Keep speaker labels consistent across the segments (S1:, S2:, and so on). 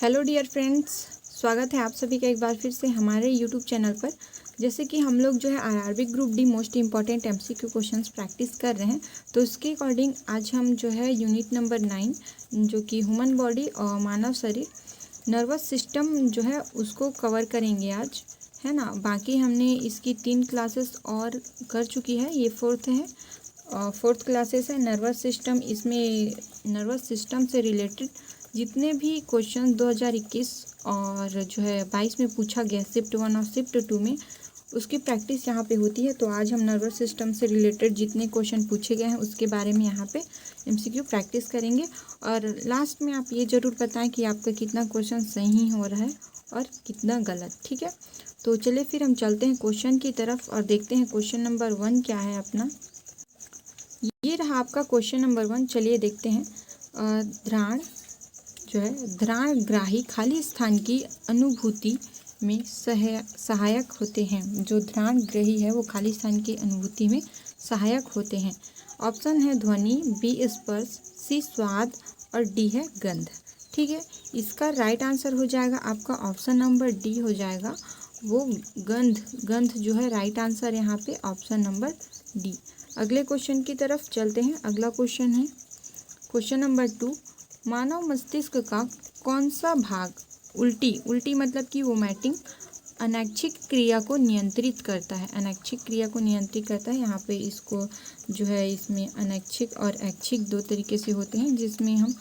S1: Hello dear friends, स्वागत है आप सभी का एक बार फिर से हमारे यूट्यूब चैनल पर। जैसे कि हम लोग जो है RRB group D most important MCQ questions practice कर रहे हैं, तो उसके अकॉर्डिंग आज हम जो है यूनिट नंबर 9 जो कि ह्यूमन बॉडी और मानव शरीर नर्वस सिस्टम जो है उसको कवर करेंगे आज, है ना। बाकी हमने इसकी 3 क्लासेस और कर चुकी है, ये फोर्थ क्लासेस है नर्वस सिस्टम। इसमें नर्वस सिस्टम से रिलेटेड जितने भी क्वेश्चन 2021 और जो है 22 में पूछा गया शिफ्ट 1 और शिफ्ट 2 में, उसकी प्रैक्टिस यहाँ पे होती है। तो आज हम नर्वस सिस्टम से रिलेटेड जितने क्वेश्चन पूछे गए हैं उसके बारे में यहाँ पे एमसीक्यू प्रैक्टिस करेंगे। और लास्ट में आप ये ज़रूर बताएं कि आपका कितना क्वेश्चन सही हो रहा है और कितना गलत, ठीक है। तो चलिए फिर हम चलते हैं क्वेश्चन की तरफ और देखते हैं क्वेश्चन नंबर 1 क्या है अपना। ये रहा आपका क्वेश्चन नंबर 1। चलिए देखते हैं। ध्राण जो है ध्राणग्राही खाली स्थान की अनुभूति में सहायक होते हैं। जो ध्राणग्राही है वो खाली स्थान की अनुभूति में सहायक होते हैं। ऑप्शन है ध्वनि, बी स्पर्श, सी स्वाद और डी है गंध, ठीक है। इसका राइट आंसर हो जाएगा आपका ऑप्शन नंबर डी हो जाएगा, वो गंध जो है राइट आंसर यहाँ पे ऑप्शन नंबर डी। अगले क्वेश्चन की तरफ चलते हैं। अगला क्वेश्चन है क्वेश्चन नंबर 2। मानव मस्तिष्क का कौन सा भाग उल्टी मतलब कि वोमिटिंग अनैच्छिक क्रिया को नियंत्रित करता है। अनैच्छिक क्रिया को नियंत्रित करता है। यहाँ पे इसको जो है इसमें अनैच्छिक और ऐच्छिक दो तरीके से होते हैं, जिसमें हम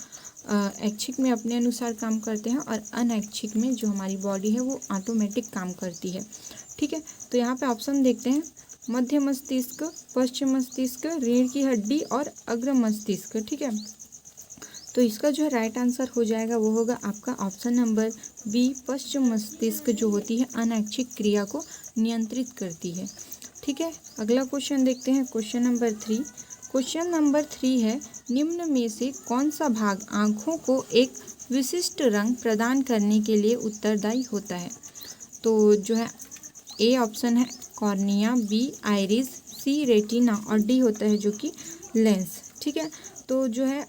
S1: ऐच्छिक में अपने अनुसार काम करते हैं और अनैच्छिक में जो हमारी बॉडी है वो ऑटोमेटिक काम करती है, ठीक है। तो यहाँ पे ऑप्शन देखते हैं। मध्य मस्तिष्क, पश्चिम मस्तिष्क, रीढ़ की हड्डी और अग्र मस्तिष्क, ठीक है। तो इसका जो है राइट आंसर हो जाएगा वो होगा आपका ऑप्शन नंबर बी, पश्चिम मस्तिष्क जो होती है अनैच्छिक क्रिया को नियंत्रित करती है, ठीक है। अगला क्वेश्चन देखते हैं क्वेश्चन नंबर 3। क्वेश्चन नंबर 3 है निम्न में से कौन सा भाग आँखों को एक विशिष्ट रंग प्रदान करने के लिए उत्तरदायी होता है। तो जो है ए ऑप्शन है कॉर्निया, बी आइरिस, सी रेटिना और डी होता है जो कि लेंस, ठीक है। तो जो है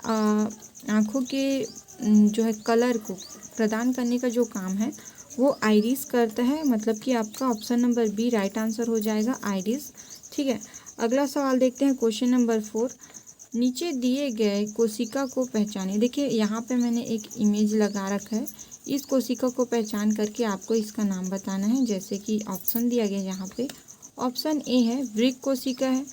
S1: आँखों के जो है कलर को प्रदान करने का जो काम है वो आइरिस करता है, मतलब कि आपका option number B right answer हो जाएगा आइरिस, ठीक है। अगला सवाल देखते हैं क्वेश्चन नंबर 4। नीचे दिए गए कोशिका को पहचानें। देखिए यहाँ पे मैंने एक इमेज लगा रखा है, इस कोशिका को पहचान करके आपको इसका नाम बताना है। जैसे कि ऑप्शन दिया गया यहाँ पे, ऑप्शन ए है वृक्क कोशिका है,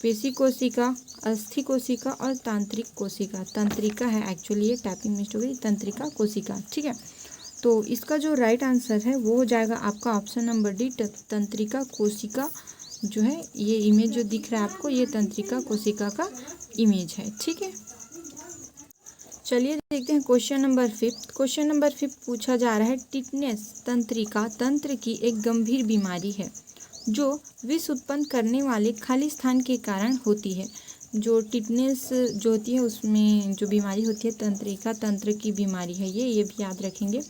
S1: पेशी कोशिका, अस्थि कोशिका और तांत्रिक कोशिका। तंत्रिका है एक्चुअली, ये टाइपिंग मिस्टेक हो गई, तंत्रिका कोशिका, ठीक है। तो इसका जो राइट आंसर है वो हो जाएगा आपका ऑप्शन नंबर डी, तंत्रिका कोशिका जो है। ये इमेज जो दिख रहा है आपको, ये तंत्रिका कोशिका का इमेज है, ठीक है। चलिए देखते हैं क्वेश्चन नंबर 5। क्वेश्चन नंबर 5 पूछा जा रहा है टिटनेस तंत्रिका तंत्र की एक गंभीर बीमारी है जो विष उत्पन्न करने वाले खाली स्थान के कारण होती है। जो टिटनेस जो होती है उसमें जो बीमारी होती है तंत्रिका तंत्र की बीमारी है, ये भी याद रखेंगे।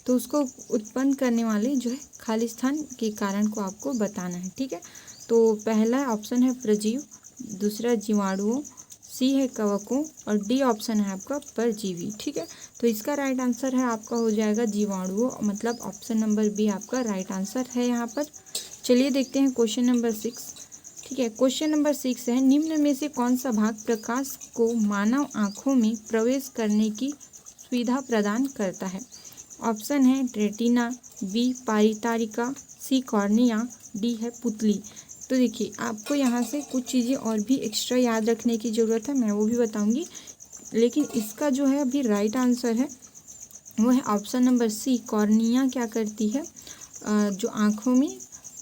S1: तो उसको उत्पन्न करने वाले जो है खाली स्थान के कारण को आपको बताना है, ठीक है। तो पहला ऑप्शन है प्रजीव, दूसरा जीवाणुओं, सी है कवकों और डी ऑप्शन है आपका परजीवी, ठीक है। तो इसका राइट आंसर है आपका हो जाएगा जीवाणुओं, मतलब ऑप्शन नंबर बी आपका राइट आंसर है यहाँ पर। चलिए देखते हैं क्वेश्चन नंबर 6, ठीक है। क्वेश्चन नंबर 6 है निम्न में से कौन सा भाग प्रकाश को मानव आँखों में प्रवेश करने की सुविधा प्रदान करता है। ऑप्शन है रेटिना, बी पारितारिका, सी कॉर्निया, डी है पुतली। तो देखिए आपको यहाँ से कुछ चीज़ें और भी एक्स्ट्रा याद रखने की ज़रूरत है, मैं वो भी बताऊँगी, लेकिन इसका जो है अभी राइट आंसर है वो है ऑप्शन नंबर सी, कॉर्निया क्या करती है, जो आँखों में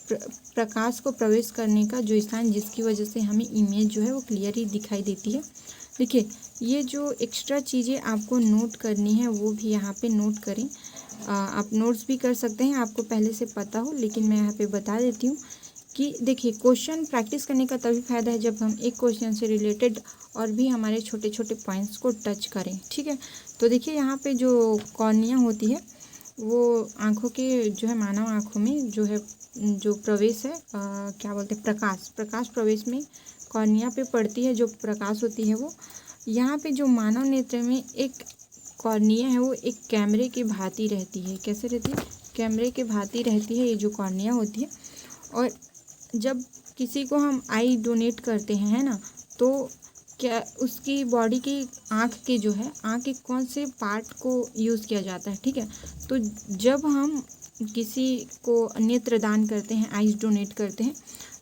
S1: प्रकाश को प्रवेश करने का जो स्थान, जिसकी वजह से हमें इमेज जो है वो क्लियरली दिखाई देती है। देखिए ये जो एक्स्ट्रा चीज़ें आपको नोट करनी है वो भी यहाँ पे नोट करें। आप नोट्स भी कर सकते हैं, आपको पहले से पता हो, लेकिन मैं यहाँ पे बता देती हूँ कि देखिए क्वेश्चन प्रैक्टिस करने का तभी फ़ायदा है जब हम एक क्वेश्चन से रिलेटेड और भी हमारे छोटे छोटे पॉइंट्स को टच करें, ठीक है। तो देखिए यहाँ पे जो कॉर्निया होती है वो आँखों के जो है मानव आँखों में जो है जो प्रवेश है क्या बोलते हैं प्रकाश प्रवेश में कॉर्निया पे पड़ती है, जो प्रकाश होती है वो यहाँ पे जो मानव नेत्र में एक कॉर्निया है वो एक कैमरे की भांति रहती है। कैसे रहती है? कैमरे के भांति रहती है ये जो कॉर्निया होती है। और जब किसी को हम आई डोनेट करते हैं, है ना, तो क्या उसकी बॉडी की आँख के जो है, आँख के कौन से पार्ट को यूज़ किया जाता है, ठीक है। तो जब हम किसी को नेत्र दान करते हैं, आइज डोनेट करते हैं,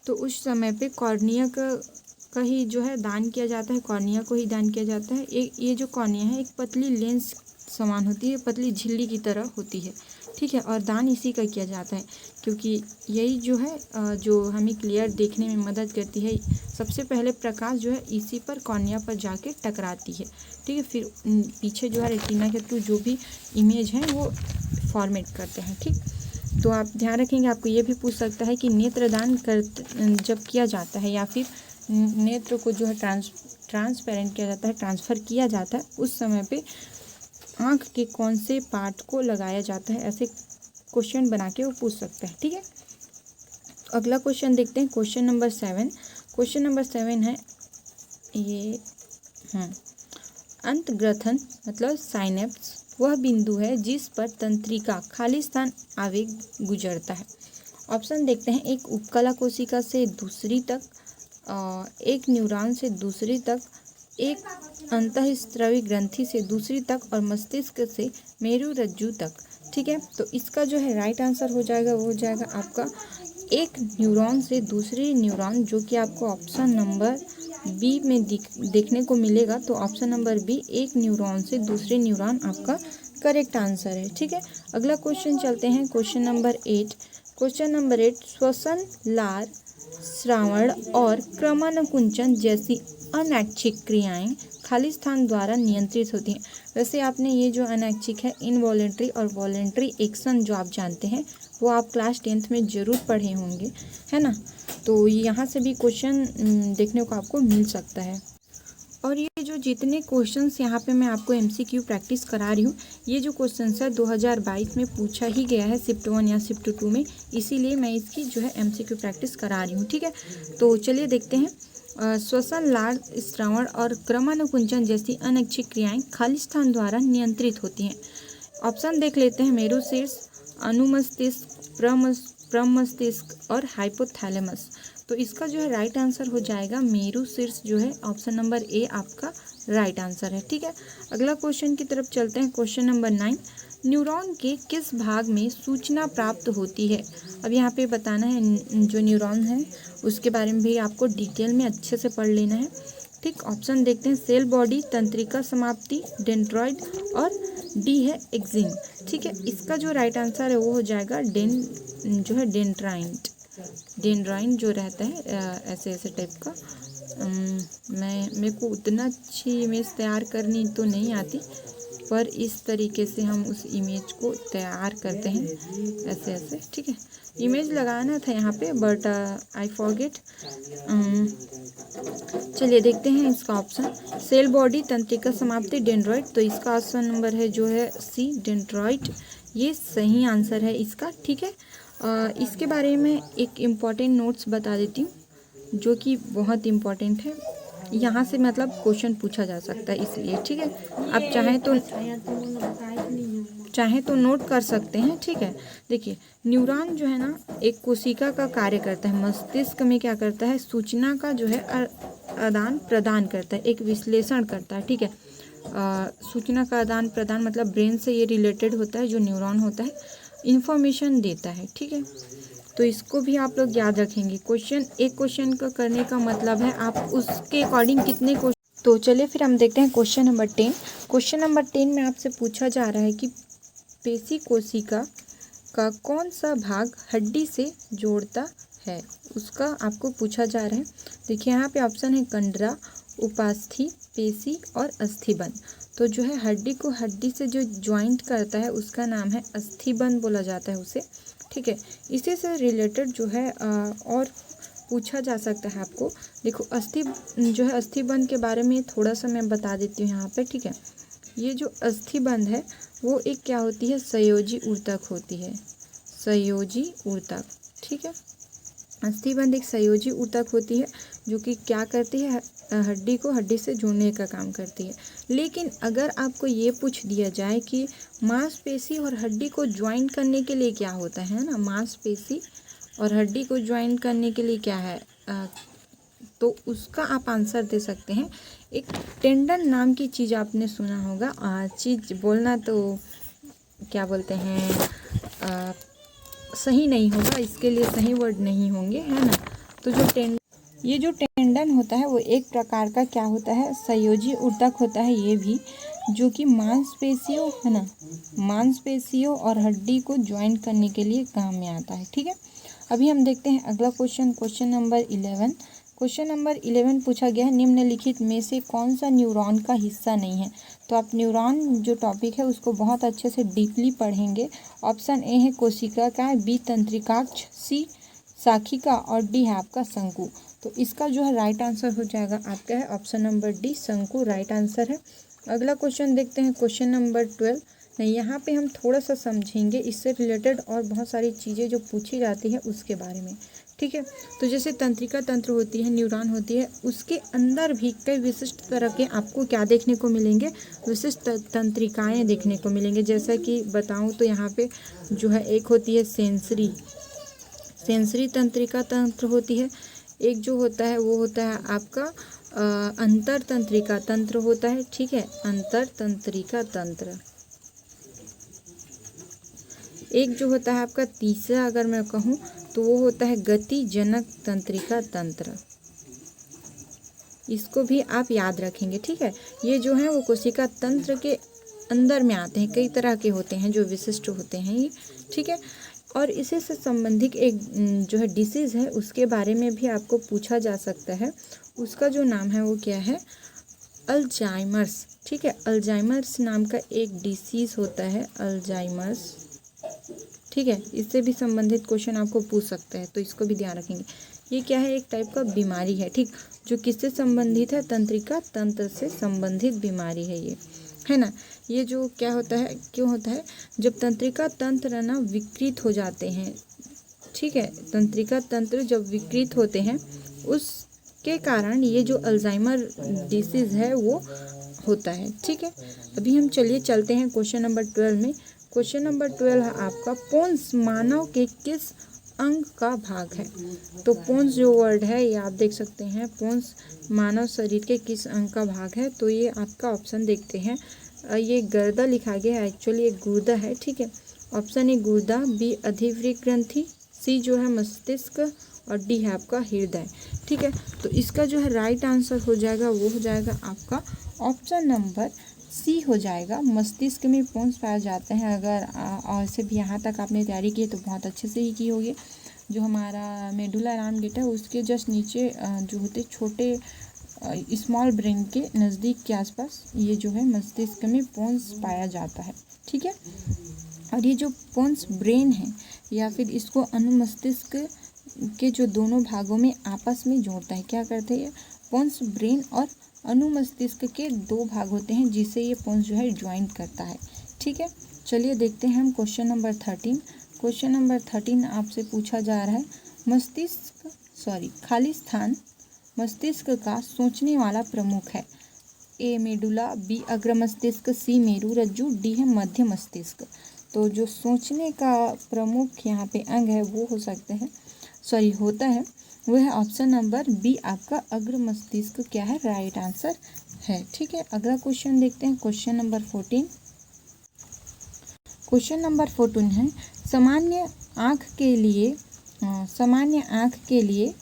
S1: तो उस समय पे कॉर्निया का ही जो है दान किया जाता है, कॉर्निया को ही दान किया जाता है। एक ये जो कॉर्निया है एक पतली लेंस समान होती है, पतली झिल्ली की तरह होती है, ठीक है। और दान इसी का किया जाता है क्योंकि यही जो है जो हमें क्लियर देखने में मदद करती है। सबसे पहले प्रकाश जो है इसी पर कॉर्निया पर जाके टकराती है, ठीक है। फिर पीछे जो है रेटिना के थ्रू जो भी इमेज है वो फॉर्मेट करते हैं, ठीक। तो आप ध्यान रखेंगे, आपको ये भी पूछ सकता है कि नेत्रदान जब किया जाता है या फिर नेत्र को जो है ट्रांसपेरेंट किया जाता है, ट्रांसफ़र किया जाता है, उस समय पे आँख के कौन से पार्ट को लगाया जाता है, ऐसे क्वेश्चन बना के वो पूछ सकते हैं, ठीक है। अगला क्वेश्चन देखते हैं, क्वेश्चन नंबर 7। क्वेश्चन नंबर 7 है ये अंतग्रथन मतलब साइनेप्स वह बिंदु है जिस पर तंत्रिका खाली स्थान आवेग गुजरता है। ऑप्शन देखते हैं, एक उपकला कोशिका से दूसरी तक, एक न्यूरॉन से दूसरी तक, एक अंतःस्रावी ग्रंथि से दूसरी तक और मस्तिष्क से मेरुरज्जु तक, ठीक है। तो इसका जो है राइट आंसर हो जाएगा वो हो जाएगा आपका एक न्यूरॉन से दूसरी न्यूरॉन, जो कि आपको ऑप्शन नंबर बी में देखने को मिलेगा। तो ऑप्शन नंबर बी, एक न्यूरॉन से दूसरे न्यूरॉन आपका करेक्ट आंसर है, ठीक है। अगला क्वेश्चन चलते हैं, क्वेश्चन नंबर 8। क्वेश्चन नंबर 8, श्वसन, लार, श्रावण और क्रमानुकुंचन जैसी अनैच्छिक क्रियाएं खाली स्थान द्वारा नियंत्रित होती हैं। वैसे आपने ये जो अनैच्छिक है, इनवॉलेंट्री और वॉलेंट्री एक्शन जो आप जानते हैं वो आप क्लास 10th में ज़रूर पढ़े होंगे, है ना। तो यहाँ से भी क्वेश्चन देखने को आपको मिल सकता है। और ये जो जितने क्वेश्चंस यहाँ पे मैं आपको MCQ प्रैक्टिस करा रही हूँ, ये जो क्वेश्चंस है 2022 में पूछा ही गया है शिफ्ट 1 या शिफ्ट 2 में, इसीलिए मैं इसकी जो है MCQ प्रैक्टिस करा रही हूँ, ठीक है। तो चलिए देखते हैं, श्वसन, लार, श्रावण और क्रमानुकुंचन जैसी अनैच्छिक क्रियाएं खाली स्थान द्वारा नियंत्रित होती हैं। ऑप्शन देख लेते हैं, मेरुशीर्ष, अनुमस्तिष्क, प्रमस्तिष्क और हाइपोथैलेमस। तो इसका जो है राइट आंसर हो जाएगा मेरुशीर्ष, जो है ऑप्शन नंबर ए आपका राइट आंसर है, ठीक है। अगला क्वेश्चन की तरफ चलते हैं, क्वेश्चन नंबर 9। न्यूरॉन के किस भाग में सूचना प्राप्त होती है? अब यहाँ पे बताना है जो न्यूरॉन है उसके बारे में भी आपको डिटेल में अच्छे से पढ़ लेना है, ठीक। ऑप्शन देखते हैं, सेल बॉडी, तंत्रिका समाप्ति, डेंड्रॉइड और डी है एक्सिन, ठीक है। इसका जो राइट आंसर है वो हो जाएगा जो है डेंड्राइन जो रहता है ऐसे ऐसे टाइप का। मेरे को उतना अच्छी इमेज तैयार करनी तो नहीं आती, पर इस तरीके से हम उस इमेज को तैयार करते हैं ऐसे ऐसे, ठीक है। इमेज लगाना था यहाँ पे बट आई फॉरगेट। चलिए देखते हैं इसका ऑप्शन, सेल बॉडी, तंत्रिका समाप्ति, डेंड्रॉइड। तो इसका ऑप्शन नंबर है जो है सी, डेंड्रॉइड, ये सही आंसर है इसका, ठीक है। इसके बारे में एक इम्पॉर्टेंट नोट्स बता देती हूँ जो कि बहुत इम्पॉर्टेंट है, यहाँ से मतलब क्वेश्चन पूछा जा सकता है इसलिए, ठीक है। आप चाहें तो नोट कर सकते हैं, ठीक है। देखिए, न्यूरॉन जो है ना एक कोशिका का कार्य करता है, मस्तिष्क में क्या करता है, सूचना का जो है आदान प्रदान करता है, एक विश्लेषण करता है, ठीक है। सूचना का आदान प्रदान मतलब ब्रेन से ये रिलेटेड होता है, जो न्यूरॉन होता है इन्फॉर्मेशन देता है, ठीक है। तो इसको भी आप लोग याद रखेंगे। एक क्वेश्चन का करने का मतलब है आप उसके अकॉर्डिंग कितने क्वेश्चन। तो चलिए फिर हम देखते हैं क्वेश्चन नंबर 10। क्वेश्चन नंबर 10 में आपसे पूछा जा रहा है कि पेशी कोशिका का कौन सा भाग हड्डी से जोड़ता है, उसका आपको पूछा जा रहा है। देखिए यहाँ पे ऑप्शन है कंडरा, उपास्थि, पेशी और अस्थिबंध। तो जो है हड्डी को हड्डी से जो ज्वाइंट करता है उसका नाम है अस्थिबंध बोला जाता है उसे, ठीक है। इसी से रिलेटेड जो है और पूछा जा सकता है आपको। देखो अस्थिबंध के बारे में थोड़ा सा मैं बता देती हूँ यहाँ पे, ठीक है। ये जो अस्थिबंध है वो एक क्या होती है, संयोजी ऊतक होती है, संयोजी ऊतक, ठीक है। अस्थिबंध एक संयोजी ऊतक होती है जो कि क्या करती है, हड्डी को हड्डी से जोड़ने का काम करती है। लेकिन अगर आपको ये पूछ दिया जाए कि मांसपेशी और हड्डी को ज्वाइन करने के लिए क्या होता है ना, मांसपेशी और हड्डी को ज्वाइन करने के लिए क्या है, तो उसका आप आंसर दे सकते हैं एक टेंडन नाम की चीज़ आपने सुना होगा। चीज़ बोलना तो क्या बोलते हैं सही नहीं होगा, इसके लिए सही वर्ड नहीं होंगे, है ना। तो ये जो टेंडन होता है वो एक प्रकार का क्या होता है, संयोजी ऊतक होता है ये भी, जो कि मांसपेशियों, है ना, मांसपेशियों और हड्डी को ज्वाइन करने के लिए काम में आता है। ठीक है, अभी हम देखते हैं अगला question, question number 11। Question number 11 पूछा गया है निम्नलिखित में से कौन सा न्यूरॉन का हिस्सा नहीं है। तो आप न्यूरॉन जो टॉपिक है उसको बहुत अच्छे से डीपली पढ़ेंगे। ऑप्शन ए है कोशिका का, बी तंत्रिकाक्ष, सी शाखिका और डी है आपका शंकु। तो इसका जो है राइट आंसर हो जाएगा आपका है ऑप्शन नंबर डी, शंकु राइट आंसर है। अगला क्वेश्चन देखते हैं, क्वेश्चन नंबर 12। नहीं, यहाँ पे हम थोड़ा सा समझेंगे इससे रिलेटेड और बहुत सारी चीज़ें जो पूछी जाती है उसके बारे में। ठीक है, तो जैसे तंत्रिका तंत्र होती है, न्यूरॉन होती है, उसके अंदर भी कई विशिष्ट तरह के आपको क्या देखने को मिलेंगे, विशिष्ट तंत्रिकाएँ देखने को मिलेंगे। जैसा कि बताऊँ तो यहाँ पे जो है एक होती है सेंसरी तंत्रिका तंत्र होती है, एक जो होता है वो होता है आपका अंतर तंत्रिका तंत्र होता है। ठीक है, अंतर तंत्रिका तंत्र। एक जो होता है आपका तीसरा अगर मैं कहूँ तो वो होता है गतिजनक तंत्रिका तंत्र, इसको भी आप याद रखेंगे। ठीक है, ये जो है वो कोशिका तंत्र के अंदर में आते हैं, कई तरह के होते हैं जो विशिष्ट होते हैं ये। ठीक है, और इसी से संबंधित एक जो है डिसीज़ है उसके बारे में भी आपको पूछा जा सकता है। उसका जो नाम है वो क्या है, अल्जाइमर्स। ठीक है, अल्जाइमर्स नाम का एक डिसीज़ होता है, अल्जाइमर्स। ठीक है, इससे भी संबंधित क्वेश्चन आपको पूछ सकते हैं, तो इसको भी ध्यान रखेंगे। ये क्या है, एक टाइप का बीमारी है। ठीक, जो किससे संबंधित है, तंत्रिका तंत्र से संबंधित बीमारी है ये, है ना। ये जो क्या होता है, क्यों होता है, जब तंत्रिका तंत्र ना विकृत हो जाते हैं। ठीक है, तंत्रिका तंत्र जब विकृत होते हैं उसके कारण ये जो अल्जाइमर डिसीज़ है वो होता है। ठीक है, अभी हम चलते हैं क्वेश्चन नंबर 12 में। क्वेश्चन नंबर 12 है आपका पोन्स मानव के किस अंग का भाग है। तो पोन्स जो वर्ड है ये आप देख सकते हैं, पोन्स मानव शरीर के किस अंग का भाग है। तो ये आपका ऑप्शन देखते हैं, ये गर्दा लिखा गया है, एक्चुअली एक गुर्दा है। ठीक है, ऑप्शन ए गुर्दा, बी अधिवृक्क ग्रंथि, सी जो है मस्तिष्क और डी है आपका हृदय। ठीक है, तो इसका जो है राइट आंसर हो जाएगा वो हो जाएगा आपका ऑप्शन नंबर सी हो जाएगा। मस्तिष्क में पोन्स पाए जाते हैं। अगर ऐसे भी यहाँ तक आपने तैयारी की है तो बहुत अच्छे से ही की होगी। जो हमारा मेडुला रामगेट है उसके जस्ट नीचे जो होते छोटे स्मॉल ब्रेन के नज़दीक के आसपास ये जो है मस्तिष्क में पोन्स पाया जाता है। ठीक है, और ये जो पोन्स ब्रेन है या फिर इसको अनुमस्तिष्क के जो दोनों भागों में आपस में जोड़ता है, क्या करते हैं, पोन्स ब्रेन और अनुमस्तिष्क के दो भाग होते हैं जिसे ये पोन्स जो है ज्वाइन करता है। ठीक है, चलिए देखते हैं हम क्वेश्चन नंबर 13। क्वेश्चन नंबर 13 आपसे पूछा जा रहा है खाली स्थान मस्तिष्क का सोचने वाला प्रमुख है। ए मेडुला, बी अग्र मस्तिष्क, सी मेरु रज्जु, डी है मध्य मस्तिष्क। तो जो सोचने का प्रमुख यहाँ पे अंग है वो होता है वो है ऑप्शन नंबर बी आपका अग्र मस्तिष्क क्या है, राइट आंसर है। ठीक है, अगला क्वेश्चन देखते हैं, क्वेश्चन नंबर 14। क्वेश्चन नंबर 14 है सामान्य आँख के लिए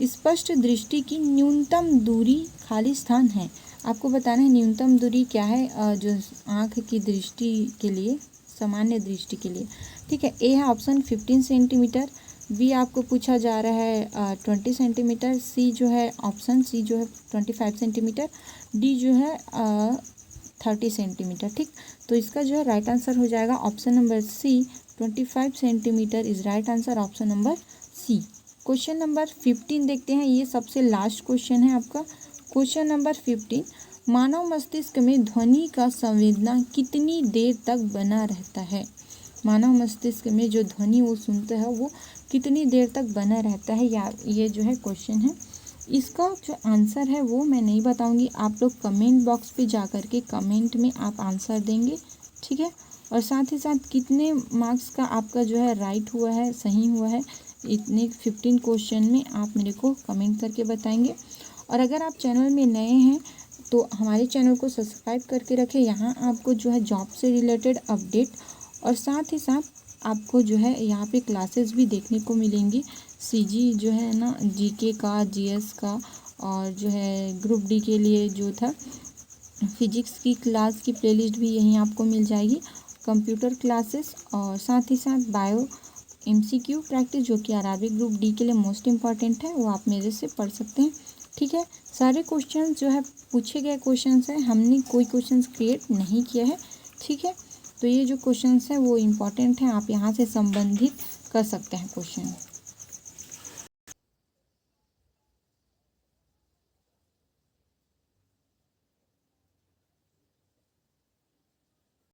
S1: स्पष्ट दृष्टि की न्यूनतम दूरी खाली स्थान है। आपको बताना है न्यूनतम दूरी क्या है जो आँख की दृष्टि के लिए, सामान्य दृष्टि के लिए। ठीक है, ए है ऑप्शन 15 सेंटीमीटर, बी आपको पूछा जा रहा है 20 सेंटीमीटर, सी जो है 25 सेंटीमीटर, डी जो है 30 सेंटीमीटर। ठीक, तो इसका जो है राइट आंसर हो जाएगा option number C, 25 centimetre is right answer, option number C. Question number 15 देखते हैं, ये सबसे लास्ट क्वेश्चन है आपका। क्वेश्चन नंबर 15, मानव मस्तिष्क में ध्वनि का संवेदना कितनी देर तक बना रहता है। मानव मस्तिष्क में जो ध्वनि वो सुनता है वो कितनी देर तक बना रहता है, या ये जो है क्वेश्चन है। इसका जो आंसर है वो मैं नहीं बताऊंगी, आप लोग कमेंट बॉक्स पे जा कर के कमेंट में आप आंसर देंगे, ठीक है। और साथ ही साथ कितने मार्क्स का आपका जो है राइट हुआ है, सही हुआ है, इतने 15 क्वेश्चन में आप मेरे को कमेंट करके बताएंगे। और अगर आप चैनल में नए हैं तो हमारे चैनल को सब्सक्राइब करके रखें। यहाँ आपको जो है जॉब से रिलेटेड अपडेट और साथ ही साथ आपको जो है यहाँ पे क्लासेस भी देखने को मिलेंगी। सीजी जो है ना, जीके का, जीएस का, और जो है ग्रुप डी के लिए जो था फिजिक्स की क्लास की प्लेलिस्ट भी यहीं आपको मिल जाएगी। कंप्यूटर क्लासेस और साथ ही साथ बायो एमसीक्यू प्रैक्टिस जो कि आरआरबी ग्रुप डी के लिए मोस्ट इम्पॉर्टेंट है, वो आप मेरे से पढ़ सकते हैं, ठीक है। सारे क्वेश्चंस जो है पूछे गए क्वेश्चंस हैं, हमने कोई क्वेश्चंस क्रिएट नहीं किया है, ठीक है। तो ये जो क्वेश्चंस हैं वो इम्पॉर्टेंट हैं, आप यहाँ से संबंधित कर सकते हैं क्वेश्चन।